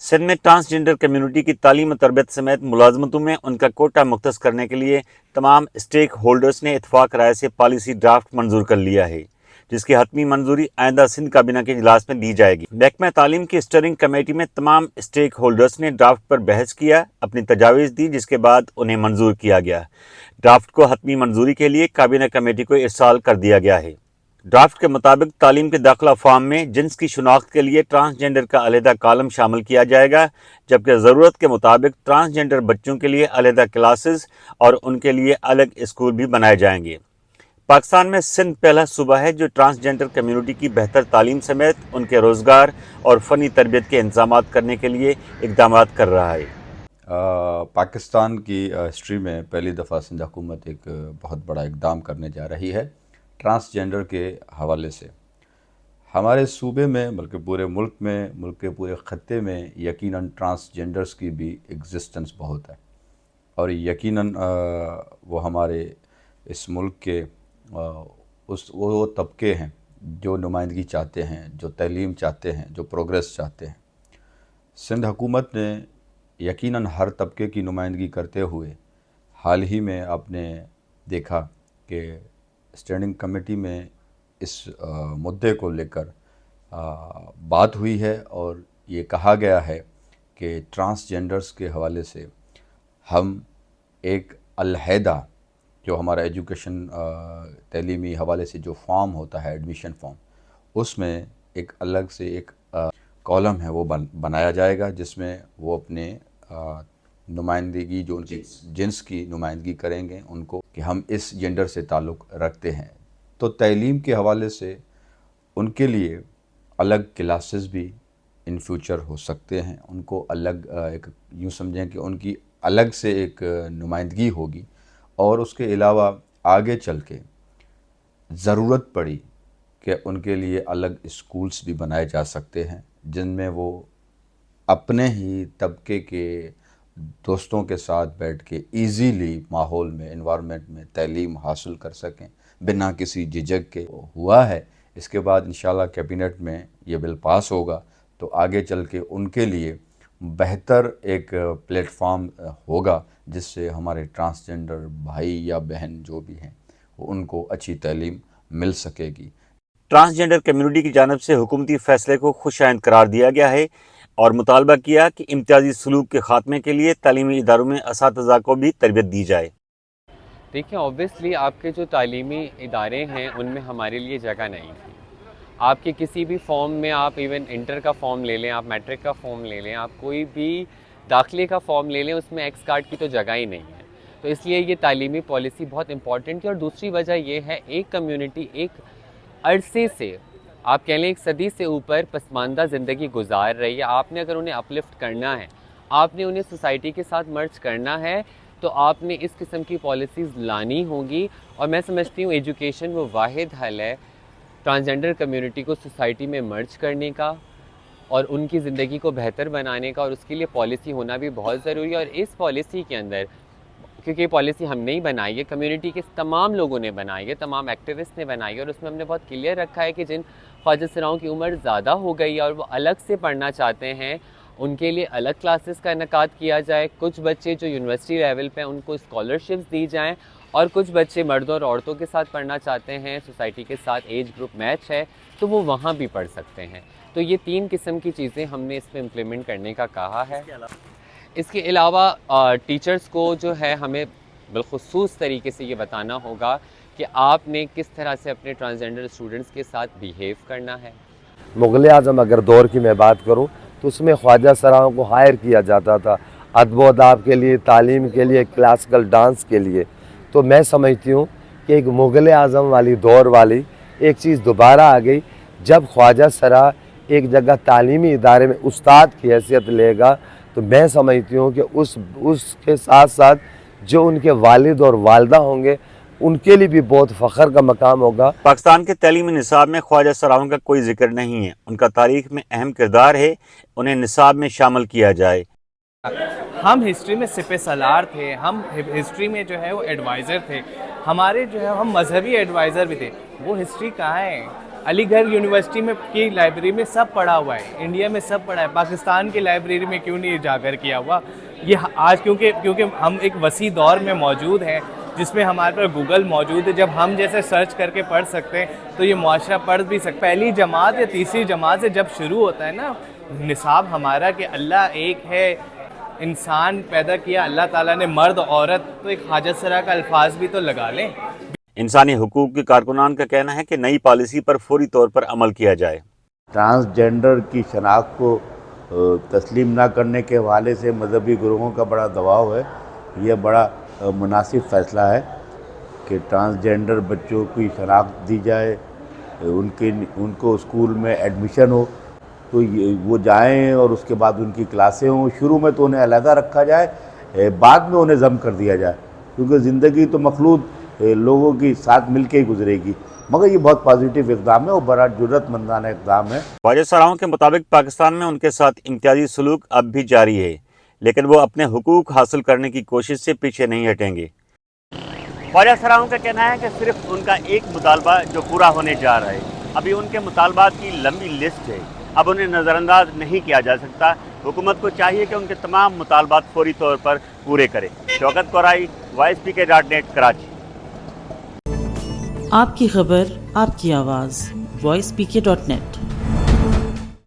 سندھ میں transgender community کی تعلیم و تربیت سمیت ملازمتوں میں ان کا کوٹہ مختص کرنے کے لیے تمام اسٹیک ہولڈرز نے اتفاق رائے سے پالیسی ڈرافٹ منظور کر لیا ہے، جس کی حتمی منظوری آئندہ سندھ کابینہ کے اجلاس میں دی جائے گی۔ محکمہ تعلیم کی اسٹیئرنگ کمیٹی میں تمام اسٹیک ہولڈرز نے ڈرافٹ پر بحث کیا، اپنی تجاویز دی، جس کے بعد انہیں منظور کیا گیا۔ ڈرافٹ کو حتمی منظوری کے لیے کابینہ کمیٹی کو ارسال کر دیا گیا ہے۔ ڈرافٹ کے مطابق تعلیم کے داخلہ فارم میں جنس کی شناخت کے لیے ٹرانسجنڈر کا علیحدہ کالم شامل کیا جائے گا، جبکہ ضرورت کے مطابق ٹرانسجنڈر بچوں کے لیے علیحدہ کلاسز اور ان کے لیے الگ اسکول بھی بنائے جائیں گے۔ پاکستان میں سندھ پہلا صوبہ ہے جو ٹرانسجنڈر کمیونٹی کی بہتر تعلیم سمیت ان کے روزگار اور فنی تربیت کے انتظامات کرنے کے لیے اقدامات کر رہا ہے۔ پاکستان کی ہسٹری میں پہلی دفعہ سندھ حکومت ایک بہت بڑا اقدام کرنے جا رہی ہے ٹرانسجنڈر کے حوالے سے۔ ہمارے صوبے میں بلکہ پورے ملک میں، ملک کے پورے خطے میں یقیناً ٹرانسجنڈرز کی بھی ایگزسٹنس بہت ہے، اور یقیناً وہ ہمارے اس ملک کے وہ طبقے ہیں جو نمائندگی چاہتے ہیں، جو تعلیم چاہتے ہیں، جو پروگریس چاہتے ہیں۔ سندھ حکومت نے یقیناً ہر طبقے کی نمائندگی کرتے ہوئے حال ہی میں آپ نے دیکھا کہ اسٹینڈنگ کمیٹی میں اس مدعے کو لے کر بات ہوئی ہے، اور یہ کہا گیا ہے کہ ٹرانسجنڈرز کے حوالے سے ہم ایک علیحدہ جو ہمارا ایجوکیشن تعلیمی حوالے سے جو فارم ہوتا ہے، ایڈمیشن فارم، اس میں ایک الگ سے ایک کالم ہے وہ بنایا جائے گا، جس میں وہ اپنے نمائندگی جو ان کی جنس کی نمائندگی کریں گے ان کو، کہ ہم اس جنڈر سے تعلق رکھتے ہیں۔ تو تعلیم کے حوالے سے ان کے لیے الگ کلاسز بھی ان فیوچر ہو سکتے ہیں، ان کو الگ ایک یوں سمجھیں کہ ان کی الگ سے ایک نمائندگی ہوگی، اور اس کے علاوہ آگے چل کے ضرورت پڑی کہ ان کے لیے الگ اسکولز بھی بنائے جا سکتے ہیں، جن میں وہ اپنے ہی طبقے کے دوستوں کے ساتھ بیٹھ کے ایزیلی ماحول میں، انوائرمنٹ میں تعلیم حاصل کر سکیں بنا کسی جھجک کے۔ ہوا ہے، اس کے بعد انشاءاللہ کیبنٹ میں یہ بل پاس ہوگا تو آگے چل کے ان کے لیے بہتر ایک پلیٹ فارم ہوگا، جس سے ہمارے ٹرانسجنڈر بھائی یا بہن جو بھی ہیں ان کو اچھی تعلیم مل سکے گی۔ ٹرانسجنڈر کمیونٹی کی جانب سے حکومتی فیصلے کو خوش آئند قرار دیا گیا ہے اور مطالبہ کیا کہ امتیازی سلوک کے خاتمے کے لیے تعلیمی اداروں میں اساتذہ کو بھی تربیت دی جائے۔ دیکھیں، اوبویسلی آپ کے جو تعلیمی ادارے ہیں ان میں ہمارے لیے جگہ نہیں تھی۔ آپ کے کسی بھی فارم میں، آپ ایون انٹر کا فارم لے لیں، آپ میٹرک کا فارم لے لیں، آپ کوئی بھی داخلے کا فارم لے لیں، اس میں ایکس کارڈ کی تو جگہ ہی نہیں ہے۔ تو اس لیے یہ تعلیمی پالیسی بہت امپورٹنٹ ہے، اور دوسری وجہ یہ ہے ایک کمیونٹی ایک عرصے سے، آپ کہہ لیں ایک صدی سے اوپر پسماندہ زندگی گزار رہی ہے۔ آپ نے اگر انہیں اپلفٹ کرنا ہے، آپ نے انہیں سوسائٹی کے ساتھ مرج کرنا ہے، تو آپ نے اس قسم کی پالیسیز لانی ہوں گی، اور میں سمجھتی ہوں ایجوکیشن وہ واحد حل ہے ٹرانسجنڈر کمیونٹی کو سوسائٹی میں مرج کرنے کا اور ان کی زندگی کو بہتر بنانے کا، اور اس کے لیے پالیسی ہونا بھی بہت ضروری ہے۔ اور اس پالیسی کے اندر، کیونکہ یہ پالیسی ہم نہیں بنائی ہے، کمیونٹی کے تمام لوگوں نے بنائی ہے، تمام ایکٹیوسٹ نے بنائی ہے، اور اس میں ہم نے بہت کلیئر رکھا ہے کہ جن خواجہ سراؤں کی عمر زیادہ ہو گئی ہے اور وہ الگ سے پڑھنا چاہتے ہیں، ان کے لیے الگ کلاسز کا انعقاد کیا جائے۔ کچھ بچے جو یونیورسٹی لیول پہ ان کو اسکالرشپس دی جائیں، اور کچھ بچے مردوں اور عورتوں کے ساتھ پڑھنا چاہتے ہیں، سوسائٹی کے ساتھ ایج گروپ میچ ہے تو وہ وہاں بھی پڑھ سکتے ہیں۔ تو یہ 3 قسم کی چیزیں ہم نے اس میں امپلیمنٹ کرنے کا کہا ہے۔ اس کے علاوہ ٹیچرز کو جو ہے ہمیں بالخصوص طریقے سے یہ بتانا ہوگا کہ آپ نے کس طرح سے اپنے ٹرانسجنڈر اسٹوڈنٹس کے ساتھ بیہیو کرنا ہے۔ مغل اعظم اگر دور کی میں بات کروں تو اس میں خواجہ سراؤں کو ہائر کیا جاتا تھا ادب و اداب کے لیے، تعلیم کے لیے، کلاسیکل ڈانس کے لیے۔ تو میں سمجھتی ہوں کہ ایک مغل اعظم والی دور والی ایک چیز دوبارہ آ گئی، جب خواجہ سرا ایک جگہ تعلیمی ادارے میں استاد کی حیثیت لے گا، تو میں سمجھتی ہوں کہ اس کے ساتھ ساتھ جو ان کے والد اور والدہ ہوں گے ان کے لیے بھی بہت فخر کا مقام ہوگا۔ پاکستان کے تعلیمی نصاب میں خواجہ سراؤں کا کوئی ذکر نہیں ہے، ان کا تاریخ میں اہم کردار ہے، انہیں نصاب میں شامل کیا جائے۔ ہم ہسٹری میں سپہ سالار تھے، ہم ہسٹری میں جو ہے وہ ایڈوائزر تھے، ہمارے جو ہے ہم مذہبی ایڈوائزر بھی تھے، وہ ہسٹری کہاں ہے؟ علی گڑھ یونیورسٹی میں کی لائبریری میں سب پڑھا ہوا ہے, انڈیا میں سب پڑھا ہے, پاکستان کی لائبریری میں کیوں نہیں اجاگر کیا ہوا؟ یہ آج کیونکہ ہم ایک وسیع دور میں موجود ہیں جس میں ہمارے پر گوگل موجود ہے. جب ہم جیسے سرچ کر کے پڑھ سکتے ہیں تو یہ معاشرہ پڑھ بھی سکتا. پہلی جماعت یا تیسری جماعت سے جب شروع ہوتا ہے نا نصاب ہمارا کہ اللہ ایک ہے, انسان پیدا کیا اللہ تعالیٰ نے مرد عورت, تو ایک حاجت سرا کا الفاظ بھی تو لگا لیں. انسانی حقوق کے کارکنان کا کہنا ہے کہ نئی پالیسی پر فوری طور پر عمل کیا جائے. ٹرانسجینڈر کی شناخت کو تسلیم نہ کرنے کے حوالے سے مذہبی گروہوں کا بڑا دباؤ ہے. یہ بڑا مناسب فیصلہ ہے کہ ٹرانسجینڈر بچوں کی شناخت دی جائے, ان کو اسکول میں ایڈمیشن ہو تو وہ جائیں اور اس کے بعد ان کی کلاسیں ہوں. شروع میں تو انہیں علیحدہ رکھا جائے, بعد میں انہیں ضم کر دیا جائے, کیونکہ زندگی تو مخلوط لوگوں کی ساتھ مل کے ہی گزرے گی. مگر یہ بہت پازیٹیو اقدام ہے اور بڑا جرأت مندانہ اقدام ہے. خواجہ سراؤں کے مطابق پاکستان میں ان کے ساتھ امتیازی سلوک اب بھی جاری ہے, لیکن وہ اپنے حقوق حاصل کرنے کی کوشش سے پیچھے نہیں ہٹیں گے. خواجہ سراؤں کا کہنا ہے کہ صرف ان کا ایک مطالبہ جو پورا ہونے جا رہا ہے. ابھی ان کے مطالبات کی لمبی لسٹ ہے, اب انہیں نظر انداز نہیں کیا جا سکتا. حکومت کو چاہیے کہ ان کے تمام مطالبات فوری طور پر پورے کرے. شوکت کورائی, voicepk.net, کراچی. آپ کی خبر آپ کی آواز voicepk.net